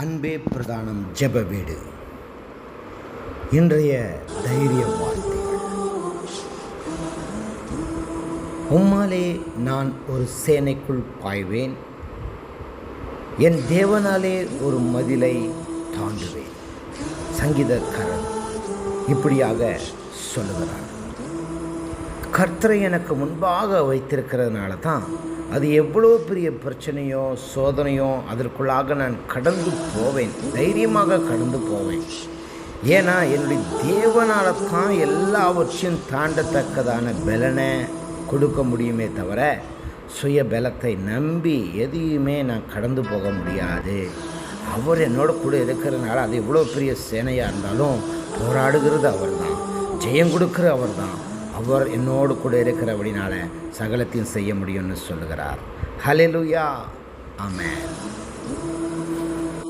அன்பே பிரதானம் ஜெப வீடு. இன்றைய தைரிய வார்த்தைகள். உம்மாலே நான் ஒரு சேனைக்குள் பாய்வேன், என் தேவனாலே ஒரு மதிலை தாண்டுவேன். சங்கீதக்காரன் இப்படியாக சொல்லுகிறார். கர்த்தரை எனக்கு முன்பாக வைத்திருக்கிறதுனால தான் அது எவ்வளோ பெரிய பிரச்சனையோ சோதனையோ அதற்குள்ளாக நான் கடந்து போவேன், தைரியமாக கடந்து போவேன். ஏன்னா என்னுடைய தேவனால் தான் எல்லாவற்றையும் தாண்டத்தக்கதான பலனை கொடுக்க முடியுமே தவிர சுய பலத்தை நம்பி எதையுமே நான் கடந்து போக முடியாது. அவர் என்னோட கூட இருக்கிறதுனால அது எவ்வளோ பெரிய சேனையாக இருந்தாலும் போராடுகிறது அவர் தான், ஜெயம் கொடுக்கிற அவர் தான். அவர் என்னோடு கூட இருக்கிறபடினால சகலத்தையும் செய்ய முடியும்னு சொல்லுகிறார். ஹல்லேலூயா, ஆமென்.